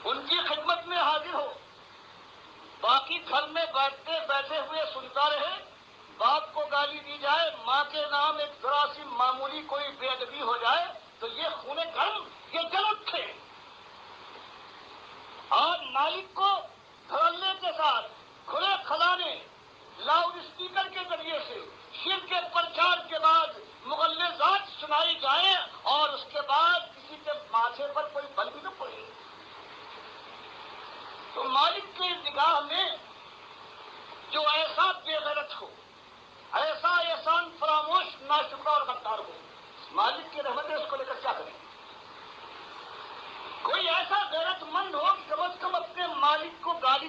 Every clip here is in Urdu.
ان کی خدمت میں حاضر ہو، باقی گھر میں بیٹھے ہوئے سنتا رہے، باپ کو گالی دی جائے، ماں کے نام ایک ذرا سی معمولی کوئی بے ادبی ہو جائے تو یہ خون گرم، یہ جل اٹھے۔ اور مالک کو دھڑلے کے ساتھ کھلے کھلانے لاؤڈ اسپیکر کے ذریعے سے شرک کے پرچار کے بعد مغلظات سنائی جائیں اور اس کے بعد کسی کے ماتھے پر کوئی بل بھی نہ پڑے، تو مالک کی نگاہ میں جو ایسا بے غیرت ہو، ایسا احسان فراموش ناشکرا اور غدار ہو، مالک کی رحمت ہے، اس کو لے کر کیا کریں؟ کوئی ایسا غیرت مند ہو کہ کم از کم اپنے مالک کو گالی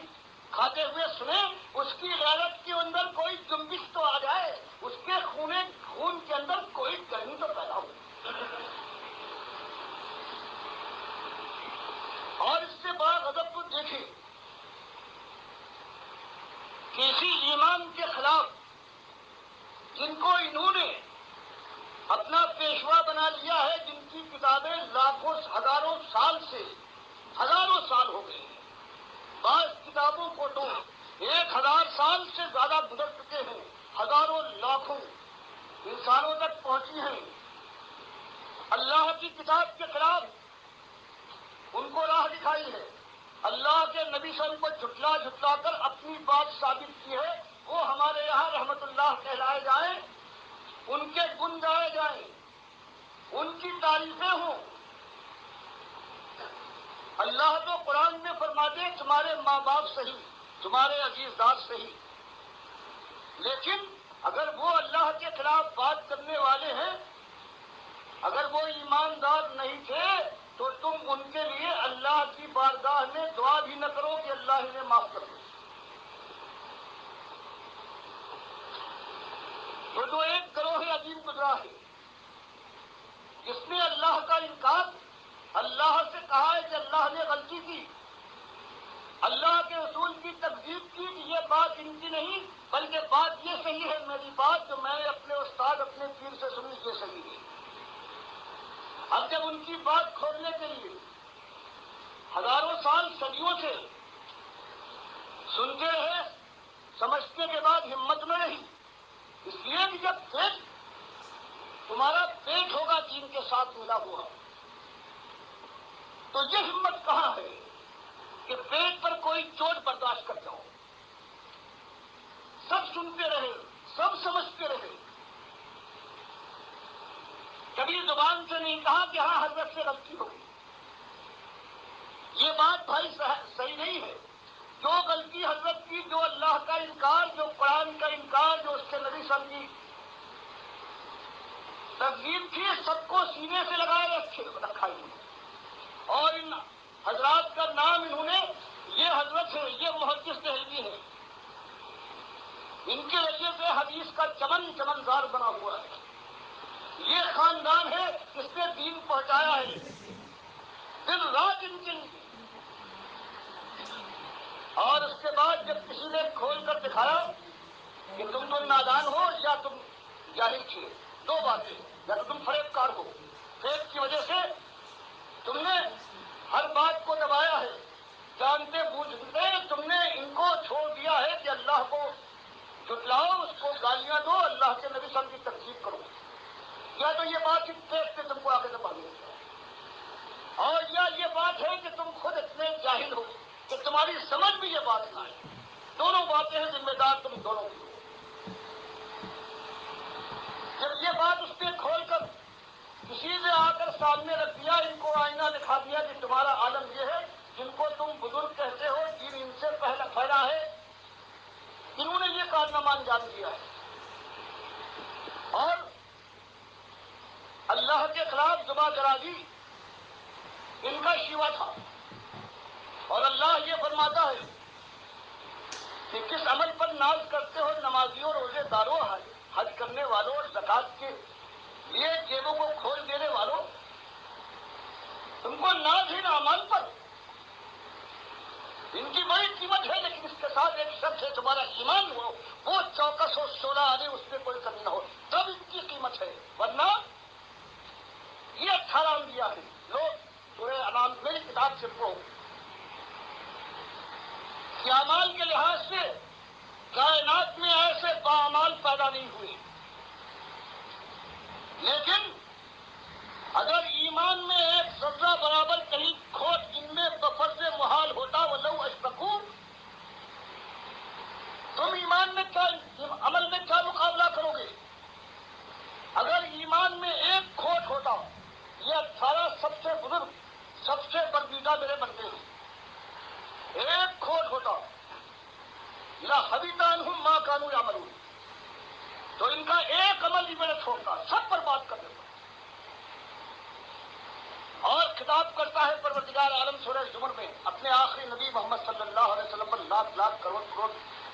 کھاتے ہوئے سنے، اس کی غیرت کے اندر کوئی جنبش تو آ جائے، اس کے خون کے اندر کوئی گرمی تو پیدا ہو۔ اور اس سے بڑا غضب تو دیکھیں کہ اسی ایمان کے خلاف جن کو انہوں نے اپنا پیشوا بنا لیا ہے، جن کی کتابیں لاکھوں ہزاروں سال ہو گئے ہیں، بعض کتابوں کو تو 1000 سال سے زیادہ گزر چکے ہیں، ہزاروں لاکھوں انسانوں تک پہنچی ہیں، اللہ کی کتاب کے خلاف ان کو راہ دکھائی ہے، اللہ کے نبی صلی اللہ علیہ وسلم کو جھٹلا کر اپنی بات ثابت کی ہے، وہ ہمارے یہاں رحمت اللہ کہلائے جائیں، ان کے گن گائے جائیں، ان کی تعریفیں ہوں۔ اللہ تو قرآن میں فرماتے ہیں تمہارے ماں باپ صحیح، تمہارے عزیز دار صحیح، لیکن اگر وہ اللہ کے خلاف بات کرنے والے ہیں، اگر وہ ایماندار نہیں تھے تو تم ان کے لیے اللہ کی بارگاہ میں دعا بھی نہ کرو کہ اللہ انہیں معاف کر دے۔ تو جو ایک گروہ عظیم گزرا ہے جس نے اللہ کا انکار، اللہ سے کہا ہے کہ اللہ نے غلطی کی، اللہ کے رسول کی تکذیب کی کہ یہ بات ان کی نہیں بلکہ بات یہ صحیح ہے، میری بات جو میں نے اپنے استاد اپنے پیر سے سنی یہ صحیح ہے۔ اب جب ان کی بات کھولنے کے لیے ہزاروں سال صدیوں سے سنتے رہے، سمجھنے کے بعد ہمت نہ رہی، اس لیے کہ جب تمہارا پیٹ ہوگا دین کے ساتھ ملا ہوا، تو یہ ہمت کہاں ہے کہ پیٹ پر کوئی چوٹ برداشت کر جاؤ؟ سب سنتے رہے، سب سمجھتے رہے، کبھی زبان سے نہیں کہا کہ ہاں حضرت سے غلطی ہوگی، یہ بات بھائی صحیح نہیں ہے۔ جو غلطی حضرت کی، جو اللہ کا انکار، جو قرآن کا انکار، جو اس کے نبی صلی اللہ علیہ وسلم کی تکذیب تھی، سب کو سینے سے لگائے رکھا انہوں نے، اور ان حضرات کا نام انہوں نے، یہ حضرت ہے، یہ محدث دہلوی ہے، ان کے ذریعے سے حدیث کا چمن چمنزار بنا ہوا ہے، یہ خاندان ہے جس نے دین پہنچایا ہے، دن رات ان کے لیے۔ اور اس کے بعد جب کسی نے کھول کر دکھایا کہ تم تو نادان ہو یا تم جاہل تھے، دو باتیں، یا تو تم فریب کار ہو، فریب کی وجہ سے تم نے ہر بات کو دبایا ہے، جانتے بوجھتے تم نے ان کو چھوڑ دیا ہے کہ اللہ کو جھٹلاؤ، اس کو گالیاں دو، اللہ کے نبی صلی اللہ علیہ وسلم کی تکذیب کرو، یا تو یہ بات پیٹ سے تم کو آگے دبا دیا، اور یا یہ بات ہے کہ تم خود اتنے جاہل ہو کہ تمہاری سمجھ میں یہ بات نہ آئے، دونوں باتیں ہیں، ذمہ دار تم دونوں کی ہو۔ جب یہ بات اس نے کھول کر کسی نے آ کر سامنے رکھ دیا، ان کو آئینہ دکھا دیا کہ تمہارا عالم یہ ہے، جن کو تم بزرگ کہتے ہو، دین ان سے پھیلا ہے، انہوں نے یہ کارنامہ انجام دیا ہے، اور اللہ کے خلاف زباں درازی ان کا شیوا تھا۔ اور اللہ یہ فرماتا ہے کہ کس عمل پر ناز کرتے ہو نمازیوں، روزے داروں، حج کرنے والوں اور زکات کے لیے جیبوں کو کھول دینے والوں، تم کو ناز ہے اعمال پر، ان کی بڑی قیمت ہے، لیکن اس کے ساتھ ایک شرط ہے، تمہارا ایمان ہو وہ چوکس ہو، 16 آنے اس میں کوئی کمی نہ ہو، تب ان کی قیمت ہے، ورنہ یہ 18 انبیاء ہے، لوگ سورہ انعام میری کتاب سے پڑھو، اعمال کے لحاظ سے کائنات میں ایسے باعمال پیدا نہیں ہوئے، لیکن اگر ایمان میں ایک ذرہ برابر کہیں کھوٹ ان میں بفرض محال ہوتا ولو اشرکوا، تم ایمان میں کیا، عمل میں کیا مقابلہ کرو گے؟ اگر ایمان میں ایک کھوٹ ہوتا، یہ 18 سب سے بزرگ سب سے برگزیدہ میرے بنتے ہیں، ایک کھوٹ ہوتا لحبط عنہم ما کانوا یعملون، تو ان کا ایک عمل ہی میرے چھوڑتا، سب برباد کر دیتا۔ اور خطاب کرتا ہے پروردگار عالم سورہ زمر میں اپنے آخری نبی محمد صلی اللہ علیہ وسلم پر لاکھ لاکھ کروڑ کروڑ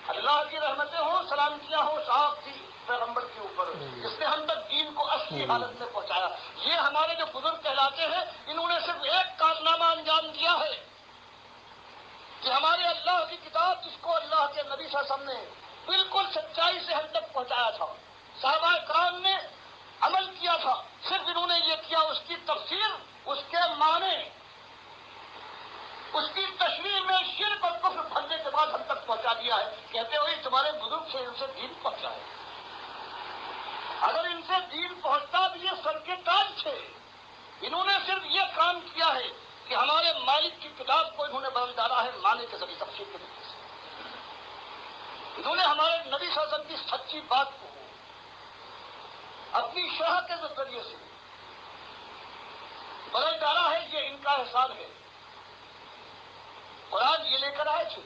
اللہ کی رحمتیں ہوں، سلامتیاں ہوں صاحب کی پیغمبر کے اوپر، جس نے ہم تک دین کو اصلی حالت میں پہنچایا۔ یہ ہمارے جو بزرگ کہلاتے ہیں، انہوں نے صرف ایک کارنامہ انجام دیا ہے کہ ہمارے اللہ کی کتاب، جس کو اللہ کے نبی صلی اللہ علیہ وسلم نے بالکل سچائی سے ہم تک پہنچایا تھا، صحابہ کرام نے عمل کیا تھا، صرف انہوں نے یہ کیا، اس کی تفسیر، اس کے معنی، اس کی تشریح میں شرک اور کفر بھرنے کے بعد ہم تک پہنچا دیا ہے۔ کہتے ہوئے تمہارے بزرگ سے ان سے دین پہنچا ہے۔ اگر ان سے دین پہنچتا بھی یہ سر کے تاج تھے، انہوں نے صرف یہ کام کیا ہے کہ ہمارے مالک کی کتاب کو انہوں نے بدل ڈالا ہے معنی کے ذریعے، تفسیر کے ذریعے سے۔ انہوں نے ہمارے نبی صلی اللہ علیہ وسلم کی سچی بات کو اپنی شرح کے ذریعے سے بدل ڈالا ہے، یہ ان کا احسان ہے۔ قرآن یہ لے کر آئے تھے،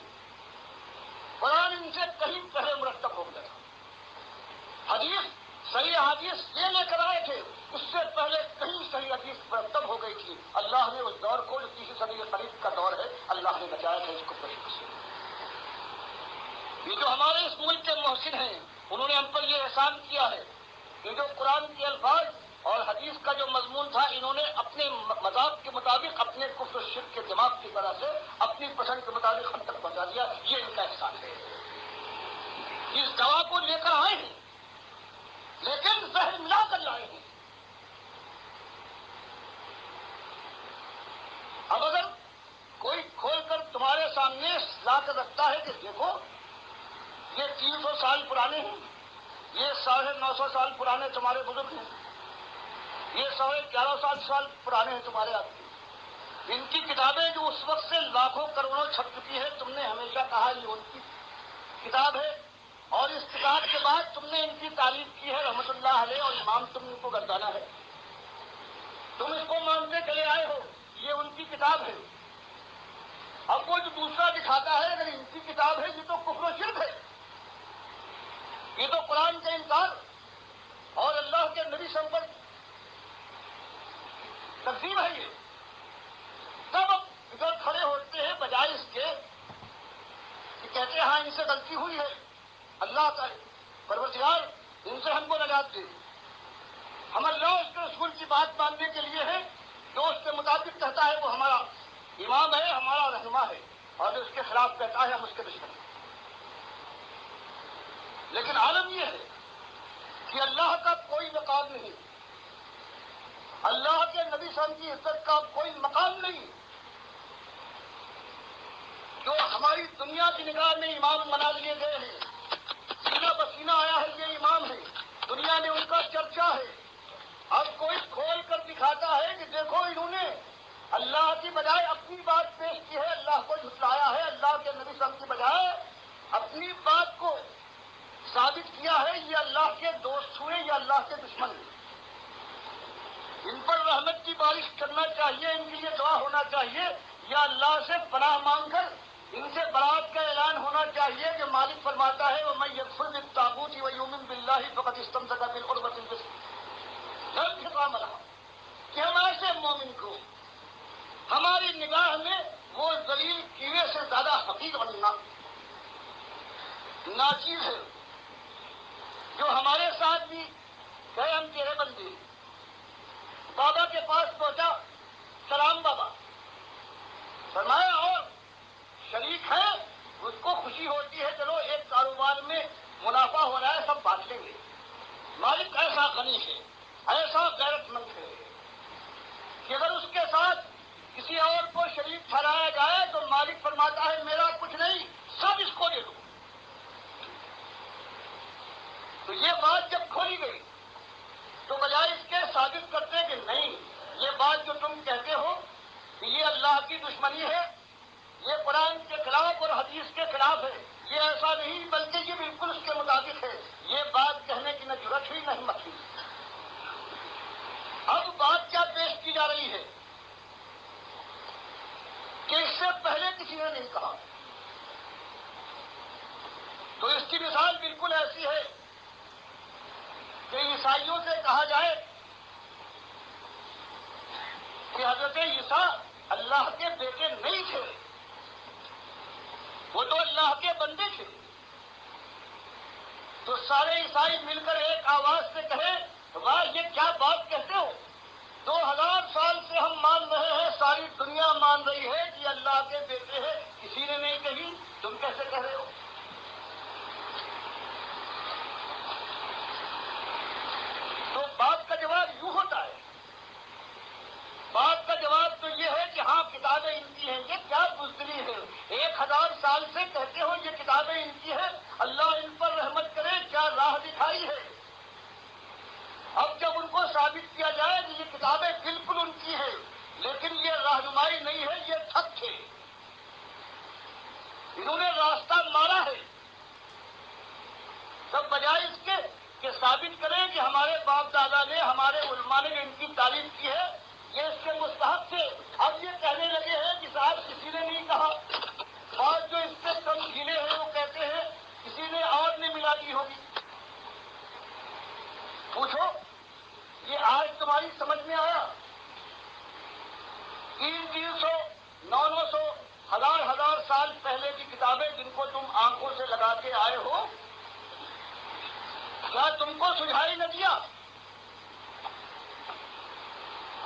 قرآن ان سے کہیں پہلے مرتب ہو گیا تھا۔ حدیث، صحیح حدیث یہ لے کر آئے تھے، اس سے پہلے کہیں صحیح حدیث مرتب ہو گئی تھی۔ اللہ نے اس دور کو، جو تیسری صدی قریب کا دور ہے، اللہ نے بچایا تھا اس کو تشریح سے۔ یہ جو ہمارے اس ملک کے محسن ہیں، انہوں نے ہم پر یہ احسان کیا ہے کہ جو قرآن کے الفاظ اور حدیث کا جو مضمون تھا، انہوں نے اپنے مذاق کے مطابق، اپنے کفر و شرک کے دماغ کی طرح سے اپنی پسند کے مطابق ہم تک پہنچا دیا۔ یہ ان کا احسان ہے۔ اس دوا کو لے کر آئے ہیں، لیکن زہر ملا کر لائے ہیں۔ اب اگر کوئی کھول کر تمہارے سامنے لا کر رکھتا ہے کہ دیکھو یہ 300 سال پرانے ہیں، یہ 950 سال پرانے تمہارے بزرگ ہیں، یہ 1150 سال پرانے ہیں تمہارے آدمی، ان کی کتابیں جو اس وقت سے لاکھوں کروڑوں چھپ چکی ہے، تم نے ہمیشہ کہا یہ ان کی کتاب ہے، اور اس کتاب کے بعد تم نے ان کی تعریف کی ہے رحمت اللہ علیہ، اور امام تم ان کو گردانا ہے، تم اس کو مانتے چلے آئے ہو، یہ ان کی کتاب ہے۔ اب وہ جو دوسرا دکھاتا ہے اگر ان کی کتاب ہے، یہ تو کفر و شرک ہے، یہ تو قرآن کا انکار اور اللہ کے نبی صلی اللہ علیہ وسلم تقسیم ہے۔ یہ تب ادھر کھڑے ہوتے ہیں بجائے اس کے کہ کہتے ہیں ہاں ان سے غلطی ہوئی ہے، اللہ کا پروردگار ان سے ہم کو نجات دے، ہم اللہ اس کے رسول کی بات ماننے کے لیے ہیں، جو اس کے مطابق کہتا ہے وہ ہمارا امام ہے، ہمارا رہنما ہے، اور جو اس کے خلاف کہتا ہے ہم اس کے دشمن ہیں۔ لیکن عالم یہ ہے کہ اللہ کا کوئی مقام نہیں، اللہ کے نبی صلی اللہ علیہ وسلم کی عزت کا کوئی مقام نہیں، جو ہماری دنیا کی نگاہ میں امام بنا لیے گئے ہیں، سینہ بسینہ آیا ہے یہ امام ہے، دنیا میں ان کا چرچا ہے۔ اب کوئی کھول کر دکھاتا ہے کہ دیکھو انہوں نے اللہ کی بجائے اپنی بات پیش کی ہے، اللہ کو جھٹلایا ہے، اللہ کے نبی صلی اللہ علیہ وسلم کی بجائے اپنی بات کو ثابت کیا ہے، یہ اللہ کے دوست ہوئے یا اللہ کے دشمن ہوئے۔ ان پر رحمت کی بارش کرنا چاہیے، ان کے لیے دعا ہونا چاہیے، یا اللہ سے پناہ مانگ کر ان سے برات کا اعلان ہونا چاہیے کہ مالک فرماتا ہے وَمَن يَكْفُرْ بِالطَّاغُوتِ وَيُؤْمِن بِاللَّهِ فَقَدِ اسْتَمْسَكَ بِالْعُرْوَةِ الْوُثْقَىٰ۔ رب حکام رہا کہ ہم ایسے مومن کو ہماری نگاہ میں وہ ذلیل کیڑے سے زیادہ حقیر اور ناچیز ہے، جو ہمارے ساتھ بھی گئے، ہم تیرے بندے، بابا کے پاس پہنچا، سلام بابا، فرمایا اور شریک ہے، اس کو خوشی ہوتی ہے، چلو ایک کاروبار میں منافع ہو رہا ہے، سب بانٹ لیں گے۔ مالک ایسا غنی ہے، ایسا غیرت مند ہے کہ اگر اس کے ساتھ کسی اور کو شریک ٹھہرایا جائے تو مالک فرماتا ہے میرا کچھ نہیں، سب اللہ کی دشمنی ہے، یہ قرآن کے خلاف اور حدیث کے خلاف ہے، یہ ایسا نہیں بلکہ یہ بالکل اس کے مطابق ہے، یہ بات کہنے کی نہ جرأت ہوئی نہ ہمت ہوئی۔ اب بات کیا پیش کی جا رہی ہے کہ اس سے پہلے کسی نے نہیں کہا، تو اس کی مثال بالکل ایسی ہے کہ عیسائیوں سے کہا جائے کہ حضرت عیسیٰ اللہ کے بیٹے نہیں تھے، وہ تو اللہ کے بندے تھے، تو سارے عیسائی مل کر ایک آواز سے کہیں واہ یہ کیا بات کہتے ہو، 2000 سال سے ہم مان رہے ہیں، ساری دنیا مان رہی ہے کہ اللہ کے بیٹے ہیں، کسی نے نہیں کہی، تم کیسے کہہ رہے ہو؟ تو بات کا جواب یوں ہوتا ہے، بات کا جواب تو یہ ہے کہ ہاں کتابیں ان کی ہیں، یہ کیا بزدلی ہے، 1000 سال سے کہتے ہو یہ کتابیں ان کی ہیں، اللہ ان پر رحمت کرے، کیا راہ دکھائی ہے۔ اب جب ان کو ثابت کیا جائے کہ یہ کتابیں بالکل ان کی ہیں لیکن یہ رہنمائی نہیں ہے، یہ ٹھگ تھے، انہوں نے راستہ مارا ہے، تب بجائے اس کے کہ ثابت کریں کہ ہمارے باپ دادا نے، ہمارے علماء نے ان کی تعریف کی ہے، یہ اس کے مستحق تھے، اب یہ کہنے لگے ہیں کہ صاحب کسی نے نہیں کہا، اور جو اس سے کم ڈھیلے ہیں وہ کہتے ہیں کسی نے اور نے ملا دی ہوگی۔ پوچھو یہ آج تمہاری سمجھ میں آیا؟ 300 900 1000 سال پہلے کی کتابیں جن کو تم آنکھوں سے لگا کے آئے ہو، کیا تم کو سجھائی نہ دیا؟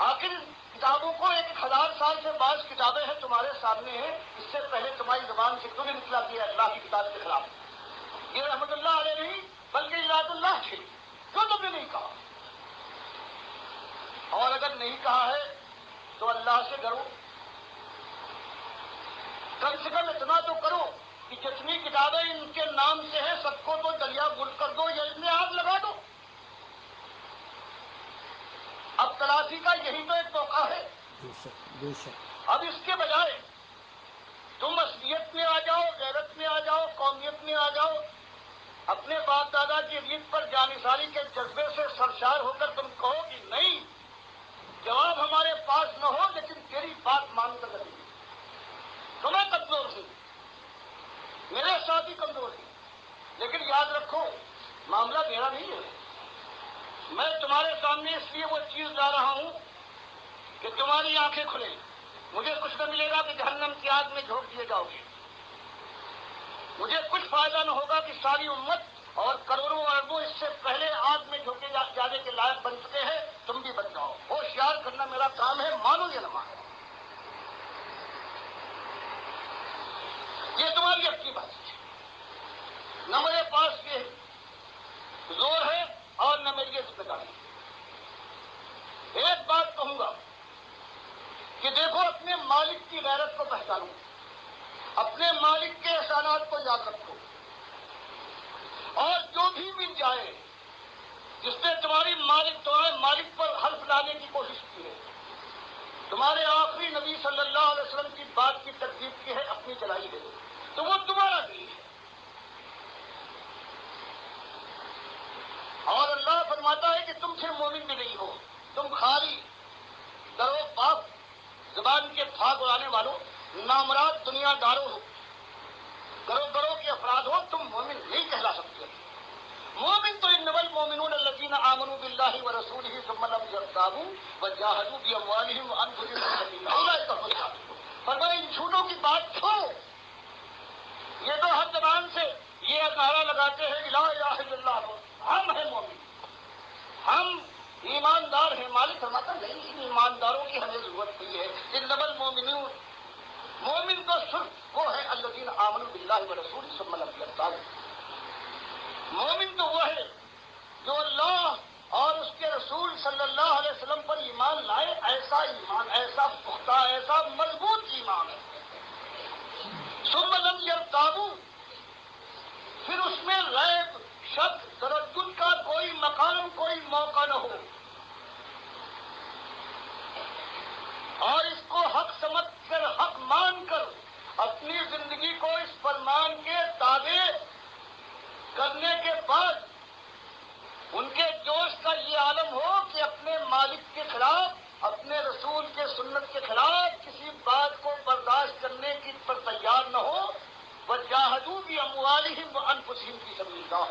آخر کتابوں کو 1000 سال سے بعض کتابیں ہیں تمہارے سامنے ہیں، اس سے پہلے تمہاری زبان سے کیوں نہیں نکلا کیا اللہ کی کتاب کے خلاف؟ یہ رحمت اللہ علیہ نہیں بلکہ اراد اللہ تھے، کیوں تم نے نہیں کہا؟ اور اگر نہیں کہا ہے تو اللہ سے ڈرو، کم سے کم اتنا تو کرو کہ جتنی کتابیں ان کے نام سے ہیں سب کو تو دریا گل کر دو یا ان میں آگ لگا دو۔ اب تلافی کا یہی تو ایک موقع ہے، بے شک۔ اب اس کے بجائے تم اصلیت میں آ جاؤ، غیرت میں آ جاؤ، قومیت میں آ جاؤ، اپنے باپ دادا کی ریت پر جانثاری کے جذبے سے سرشار ہو کر تم کہو کہ نہیں، جواب ہمارے پاس نہ ہو لیکن تیری بات مان کر لگے، تمہیں کمزور ہوں، میرے ساتھ ہی کمزور ہیں، لیکن یاد رکھو معاملہ میرا نہیں ہے، میں تمہارے سامنے اس لیے وہ چیز لا رہا ہوں کہ تمہاری آنکھیں کھلیں، مجھے کچھ نہ ملے گا کہ جہنم کی آگ میں جھونک دیے جاؤ گے، مجھے کچھ فائدہ نہ ہوگا کہ ساری امت اور کروڑوں اربوں اس سے پہلے آگ میں جھونکے جانے کے لائق بن چکے ہیں، تم بھی بن جاؤ، ہوشیار کرنا میرا کام ہے، مانو یا نہ مانو، یہ تمہاری اپنی بات ہے، نہ میرے پاس یہ زور ہے اور نہ میری یہ ذمہ داری۔ ایک بات کہوں گا کہ دیکھو اپنے مالک کی غیرت کو پہچانو، اپنے مالک کے احسانات کو یاد رکھو، اور جو بھی مل جائے جس نے تمہارے مالک پر حلف لانے کی کوشش کی ہے، تمہارے آخری نبی صلی اللہ علیہ وسلم کی بات کی تکذیب کی ہے، اپنی چلائی ہے، تو وہ تمہارا نہیں ہے، اور اللہ فرماتا ہے کہ تم پھر مومن بھی نہیں ہو، تم خالی درو باپ زبان کے پھاگ اڑانے والوں، نامراد دنیا داروں ہو، گروہ کے افراد ہو، تم مومن نہیں کہلا سکتے۔ مومن تو انما المؤمنون الذين آمنوا بالله ورسوله ثم لم يرتابوا وجاهدوا باموالهم وانفسهم في سبيل الله اولئك هم الصادقون۔ فرمایا ان جھوٹوں کی بات چھوڑو، یہ تو ہر زبان سے یہ نعرہ لگاتے ہیں لا الہ الا اللہ، ہم ہیں مومن، ہم ایماندار ہیں، مالک فرماتا نہیں، ان ایمانداروں کی ہمیں ضرورت نہیں ہے، انما المؤمنون، مومن تو صرف وہ ہے الذین آمنوا باللہ ورسولہ ثم لم یرتابوا، مومن تو وہ ہے جو اللہ اور اس کے رسول صلی اللہ علیہ وسلم پر ایمان لائے، ایسا ایمان، ایسا پختہ، ایسا مضبوط ایمان ہے، ثم لم یرتابوا، پھر اس میں ریب، شک، تردد کا کوئی مقام، کوئی موقع نہ ہو، اور اس کو حق آسمان کے دعوے کرنے کے بعد ان کے جوش کا یہ عالم ہو کہ اپنے مالک کے خلاف، اپنے رسول کے سنت کے خلاف کسی بات کو برداشت کرنے کی پر تیار نہ ہو، وَجَاهَدُوا بِأَمْوَالِهِمْ وَأَنفُسِهِمْ فِي سَبِيلِ اللَّهِ،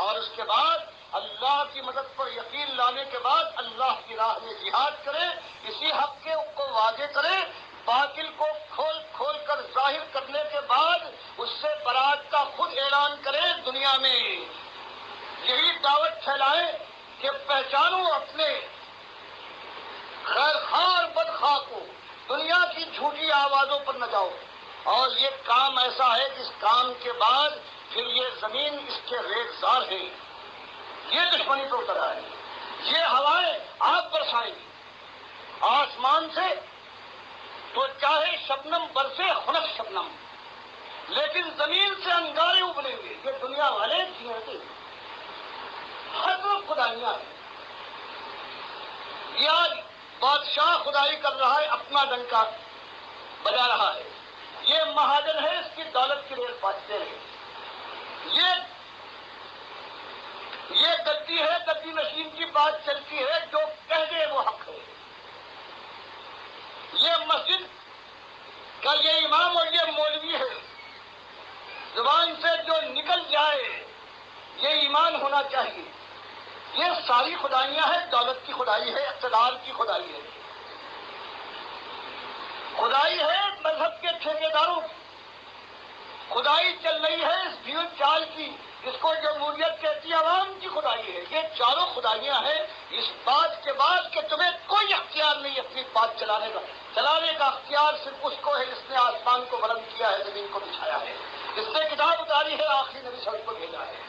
اور اس کے بعد اللہ کی مدد پر یقین لانے کے بعد اللہ کی راہ میں جہاد کرے، اسی حق کو واضح کرے، باطل کو کھول کھول کر ظاہر کرنے کے بعد اس سے برات کا خود اعلان کرے دنیا میں، یہی دعوت پھیلائے کہ پہچانو اپنے خیر خواہ اور بدخواہ کو، دنیا کی جھوٹی آوازوں پر نہ جاؤ۔ اور یہ کام ایسا ہے جس کام کے بعد پھر یہ زمین اس کے ریگزار ہے، یہ دشمنی پر اتر آئے، یہ ہوائیں آگ برسائیں گی آسمان سے، تو چاہے شبنم برسے خنک شبنم، لیکن زمین سے انگارے ابلیں گے۔ یہ دنیا والے جیتے ہر خدائیاں ہیں، یہ آج بادشاہ خدائی کر رہا ہے، اپنا ڈنکا بجا رہا ہے، یہ مہاجن ہے، اس کی دولت کی ریل پاٹتے رہے، یہ گدی ہے، گدی نشین کی بات چلتی ہے، جو کہہ دے وہ حق ہے، یہ مسجد کا یہ امام اور یہ مولوی ہے، زبان سے جو نکل جائے یہ ایمان ہونا چاہیے۔ یہ ساری خدائیاں ہیں، دولت کی خدائی ہے، اقتدار کی خدائی ہے، خدائی ہے مذہب کے ٹھیکیداروں کی، خدائی چل رہی ہے اس بھیڑ چال کی، جس کو جمہوریت کہتی ہے، عوام کی خدائی ہے۔ یہ چاروں خدائیاں ہیں اس بات کے بعد کہ تمہیں کوئی اختیار نہیں اپنی بات چلانے کا اختیار صرف اس کو ہے جس نے آسمان کو بلند کیا ہے، زمین کو بچھایا ہے، جس نے کتاب اتاری ہے، آخری نبی سڑک کو بھیجا ہے،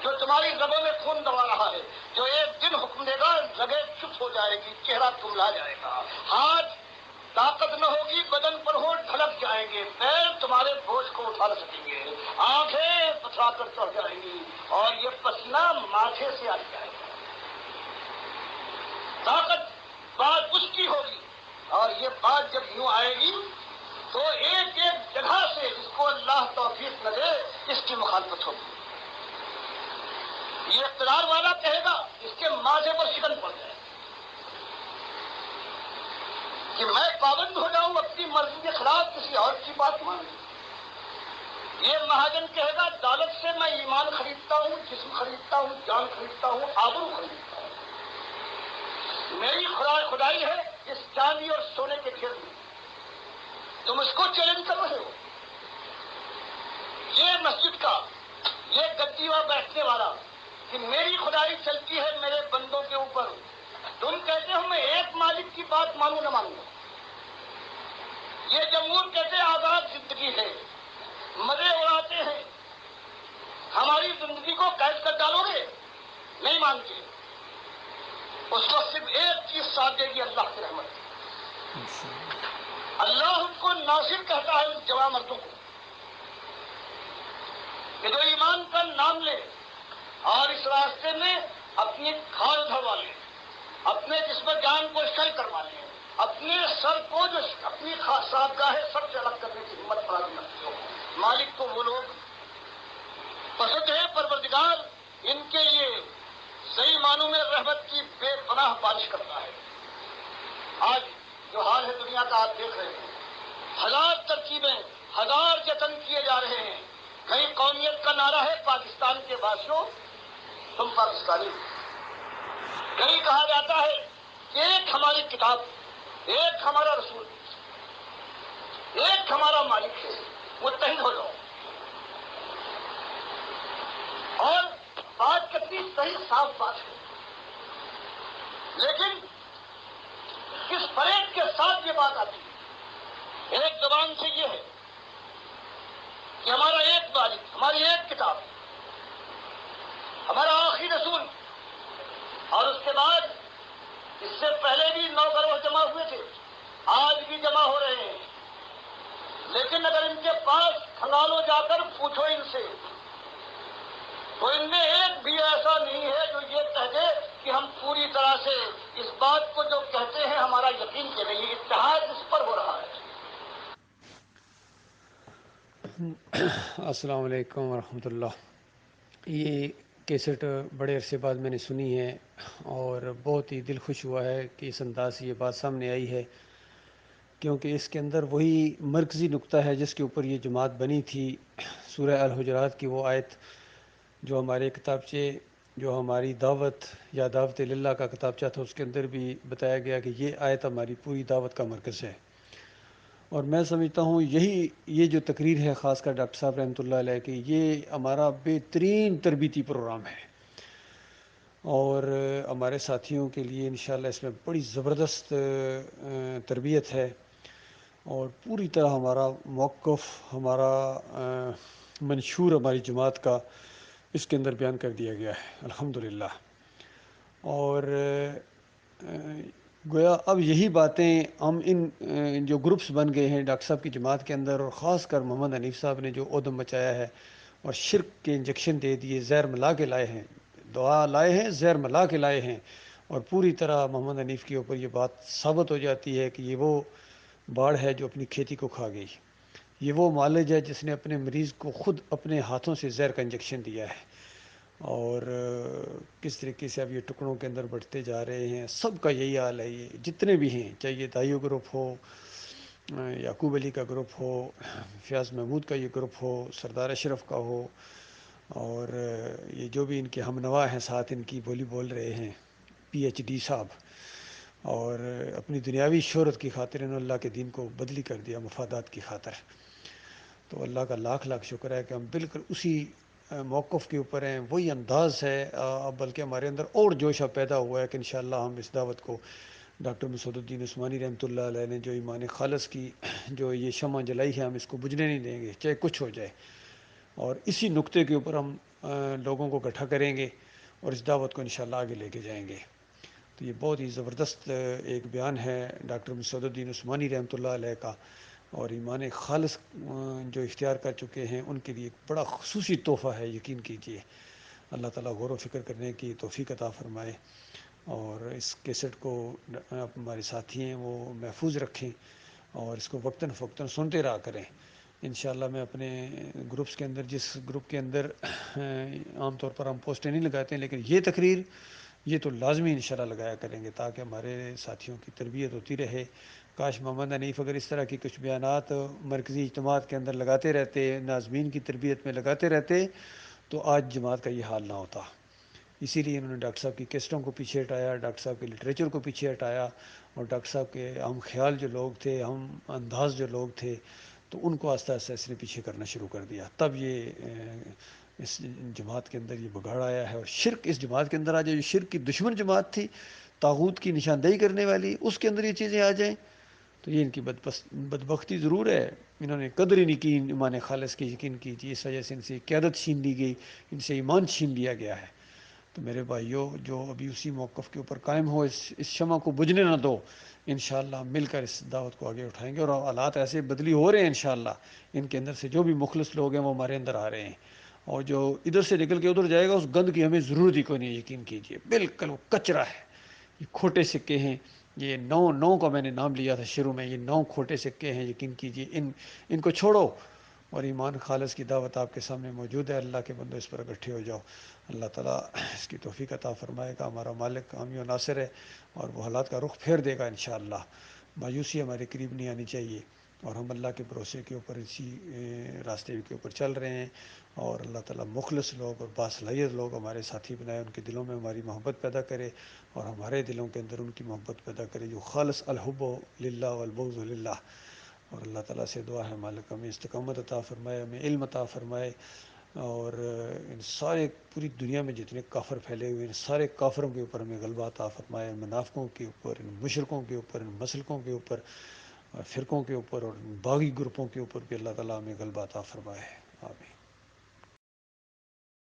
جو تمہاری رگوں میں خون دوا رہا ہے، جو ایک دن حکم دے گا رگیں چپ ہو جائے گی، چہرہ تملا جائے گا، ہاتھ طاقت نہ ہوگی، بدن پر ہو ڈھلک جائیں گے، پیر تمہارے بوجھ کو اٹھا نہ سکیں گے، آنکھیں پتھرا کر چڑھ جائیں گی، اور یہ پسینہ ماتھے سے آ جائے گا۔ طاقت بات اس کی ہوگی، اور یہ بات جب یوں آئے گی تو ایک ایک جگہ سے جس کو اللہ توفیق نہ دے اس کی مخالفت ہوگی۔ یہ اقتدار والا کہے گا، اس کے ماتھے پر شکن پڑ جائے کہ میں پابند ہو جاؤں اپنی مرضی کے خلاف کسی اور کی بات مانوں۔ یہ مہاجن کہے گا، دولت سے میں ایمان خریدتا ہوں، جسم خریدتا ہوں، جان خریدتا ہوں، آبرو خریدتا ہوں، میری خدائی ہے اس چاندی اور سونے کے ڈھیر میں، تم اس کو چیلنج کر رہے ہو۔ یہ مسجد کا یہ گدی و بیٹھنے والا کہ میری خدائی چلتی ہے میرے بندوں کے اوپر، تم کہتے ہو میں ایک مالک کی بات مانوں نہ مانوں۔ یہ جمہور کہتے آزاد زندگی ہے، مزے اڑاتے ہیں، ہماری زندگی کو قید کر ڈالو گے، نہیں مانتے۔ اس وقت صرف ایک چیز ساتھ دے گی، اللہ کی رحمت۔ اللہ ان کو ناصر کہتا ہے، اس جوان مردوں کو کہ جو ایمان کا نام لے اور اس راستے میں اپنی کھال دھروا لے، اپنے جسم جان کو شل کروا لے، اپنے سر کو جو اپنی صاحبگاہ سر سے الگ کرنے کی ہمت فراہم کرتی ہو، مالک کو وہ لوگ پسند ہے۔ پروردگار ان کے لیے صحیح معنوں میں رحمت کی بے پناہ بارش کرتا ہے۔ آج جو حال ہے دنیا کا آپ دیکھ رہے ہیں، ہزار ترکیبیں، ہزار جتن کیے جا رہے ہیں، کئی قومیت کا نعرہ ہے پاکستان کے واسیوں تم پاکستانی، کہیں کہا جاتا ہے کہ ایک ہماری کتاب، ایک ہمارا رسول، ایک ہمارا مالک ہے، متحد ہو جاؤ۔ اور بات کتنی صحیح صاف بات ہے، لیکن کس فریب کے ساتھ یہ بات آتی ہے۔ ایک زبان سے یہ ہے کہ ہمارا ایک مالک، ہماری ایک کتاب، ہمارا آخری رسول، اور اس کے بعد اس سے پہلے بھی 9 گروہ جمع ہوئے تھے، آج بھی جمع ہو رہے ہیں، لیکن اگر ان کے پاس کھنگالو جا کر پوچھو ان سے تو ان میں ایک بھی ایسا نہیں ہے جو یہ کہہ دے کہ ہم پوری طرح سے اس بات کو جو کہتے ہیں ہمارا یقین کہ نہیں، اتحاد اس پر ہو رہا ہے۔ السلام علیکم ورحمۃ اللہ۔ یہ کیسٹ بڑے عرصے بعد میں نے سنی ہے اور بہت ہی دل خوش ہوا ہے کہ اس انداز سے یہ بات سامنے آئی ہے، کیونکہ اس کے اندر وہی مرکزی نقطہ ہے جس کے اوپر یہ جماعت بنی تھی۔ سورہ الحجرات کی وہ آیت جو ہمارے کتابچے، جو ہماری دعوت یا دعوت اللہ کا کتابچہ تھا، اس کے اندر بھی بتایا گیا کہ یہ آیت ہماری پوری دعوت کا مرکز ہے۔ اور میں سمجھتا ہوں یہ جو تقریر ہے، خاص کر ڈاکٹر صاحب رحمۃ اللہ علیہ کی، یہ ہمارا بہترین تربیتی پروگرام ہے، اور ہمارے ساتھیوں کے لیے انشاءاللہ اس میں بڑی زبردست تربیت ہے، اور پوری طرح ہمارا موقف، ہمارا منشور ہماری جماعت کا اس کے اندر بیان کر دیا گیا ہے الحمدللہ۔ اور گویا اب یہی باتیں ہم ان جو گروپس بن گئے ہیں ڈاکٹر صاحب کی جماعت کے اندر، اور خاص کر محمد حنیف صاحب نے جو عدم مچایا ہے اور شرک کے انجیکشن دے دیے، زہر ملا کے لائے ہیں، دعا لائے ہیں، زہر ملا کے لائے ہیں، اور پوری طرح محمد حنیف کے اوپر یہ بات ثابت ہو جاتی ہے کہ یہ وہ باڑ ہے جو اپنی کھیتی کو کھا گئی، یہ وہ معالج ہے جس نے اپنے مریض کو خود اپنے ہاتھوں سے زہر کا انجیکشن دیا ہے، اور کس طریقے سے اب یہ ٹکڑوں کے اندر بڑھتے جا رہے ہیں۔ سب کا یہی حال ہے، یہ جتنے بھی ہیں، چاہے یہ دائیو گروپ ہو، یعقوب علی کا گروپ ہو، فیاض محمود کا یہ گروپ ہو، سردار اشرف کا ہو، اور یہ جو بھی ان کے ہم نوا ہیں ساتھ ان کی بولی بول رہے ہیں، پی ایچ ڈی صاحب، اور اپنی دنیاوی شہرت کی خاطر انہوں نے اللہ کے دین کو بدلی کر دیا مفادات کی خاطر۔ تو اللہ کا لاکھ لاکھ شکر ہے کہ ہم بالکل اسی موقف کے اوپر ہیں، وہی انداز ہے، بلکہ ہمارے اندر اور جوش پیدا ہوا ہے کہ انشاءاللہ ہم اس دعوت کو ڈاکٹر مسعود الدین عثمانی رحمۃ اللہ علیہ نے جو ایمان خالص کی جو یہ شمع جلائی ہے، ہم اس کو بجھنے نہیں دیں گے چاہے کچھ ہو جائے، اور اسی نقطے کے اوپر ہم لوگوں کو اکٹھا کریں گے اور اس دعوت کو انشاءاللہ آگے لے کے جائیں گے۔ تو یہ بہت ہی زبردست ایک بیان ہے ڈاکٹر مسعود الدین عثمانی رحمۃ اللہ علیہ کا، اور ایمان خالص جو اختیار کر چکے ہیں ان کے لیے ایک بڑا خصوصی تحفہ ہے، یقین کیجئے۔ اللہ تعالیٰ غور و فکر کرنے کی توفیق عطا فرمائے، اور اس کیسٹ کو ہمارے ساتھی ہیں وہ محفوظ رکھیں اور اس کو وقتاً فوقتاً سنتے رہا کریں۔ انشاءاللہ میں اپنے گروپس کے اندر، جس گروپ کے اندر عام طور پر ہم پوسٹیں نہیں لگاتے ہیں، لیکن یہ تقریر یہ تو لازمی انشاءاللہ لگایا کریں گے تاکہ ہمارے ساتھیوں کی تربیت ہوتی رہے۔ کاش محمد حنیف اگر اس طرح کی کچھ بیانات مرکزی اجتماعات کے اندر لگاتے رہتے، ناظمین کی تربیت میں لگاتے رہتے، تو آج جماعت کا یہ حال نہ ہوتا۔ اسی لیے انہوں نے ڈاکٹر صاحب کی کیسٹوں کو پیچھے ہٹایا، ڈاکٹر صاحب کے لٹریچر کو پیچھے ہٹایا، اور ڈاکٹر صاحب کے ہم خیال جو لوگ تھے، ہم انداز جو لوگ تھے، تو ان کو آہستہ آہستہ اس نے پیچھے کرنا شروع کر دیا۔ تب یہ اس جماعت کے اندر یہ بگاڑ آیا ہے، اور شرک اس جماعت کے اندر آ جائے، جو شرک کی دشمن جماعت تھی، طاغوت کی نشاندہی کرنے والی، اس کے اندر یہ چیزیں آ جائیں تو یہ ان کی بدبختی ضرور ہے۔ انہوں نے قدر ہی نہیں کی ایمان خالص کی، یقین کیجیے، اس وجہ سے ان سے قیادت چھین لی گئی، ان سے ایمان چھین لیا گیا ہے۔ تو میرے بھائیوں، جو ابھی اسی موقف کے اوپر قائم ہو، اس شمع کو بجھنے نہ دو، انشاءاللہ مل کر اس دعوت کو آگے اٹھائیں گے، اور حالات ایسے بدلی ہو رہے ہیں انشاءاللہ، ان کے اندر سے جو بھی مخلص لوگ ہیں وہ ہمارے اندر آ رہے ہیں، اور جو ادھر سے نکل کے ادھر جائے گا اس گند کی ہمیں ضرورت ہی کوئی نہیں، یقین کیجیے، بالکل وہ کچرا ہے، یہ کھوٹے سکے ہیں، یہ نو کا میں نے نام لیا تھا شروع میں، یہ 9 کھوٹے سکے ہیں، یقین کیجیے، ان کو چھوڑو، اور ایمان خالص کی دعوت آپ کے سامنے موجود ہے۔ اللہ کے بندو اس پر اکٹھے ہو جاؤ، اللہ تعالیٰ اس کی توفیق عطا فرمائے گا۔ ہمارا مالک حامی و ناصر ہے، اور وہ حالات کا رخ پھیر دے گا انشاءاللہ۔ مایوسی ہمارے قریب نہیں آنی چاہیے، اور ہم اللہ کے بھروسے کے اوپر اسی راستے کے اوپر چل رہے ہیں، اور اللہ تعالیٰ مخلص لوگ اور باصلاحیت لوگ ہمارے ساتھی بنائے، ان کے دلوں میں ہماری محبت پیدا کرے، اور ہمارے دلوں کے اندر ان کی محبت پیدا کرے، جو خالص الحب للہ والبغض للہ۔ اور اللہ تعالیٰ سے دعا ہے مالک ہمیں استقامت عطا فرمائے، ہمیں علم عطا فرمائے، اور ان سارے پوری دنیا میں جتنے کافر پھیلے ہوئے ہیں، ان سارے کافروں کے اوپر ہمیں غلبہ عطا فرمائے، ان منافقوں کے اوپر، ان مشرکوں کے اوپر، ان مسلکوں کے اوپر، فرقوں کے اوپر، اور باغی گروپوں کے اوپر بھی اللہ تعالیٰ ہمیں غلبہ عطا فرمائے، آمین۔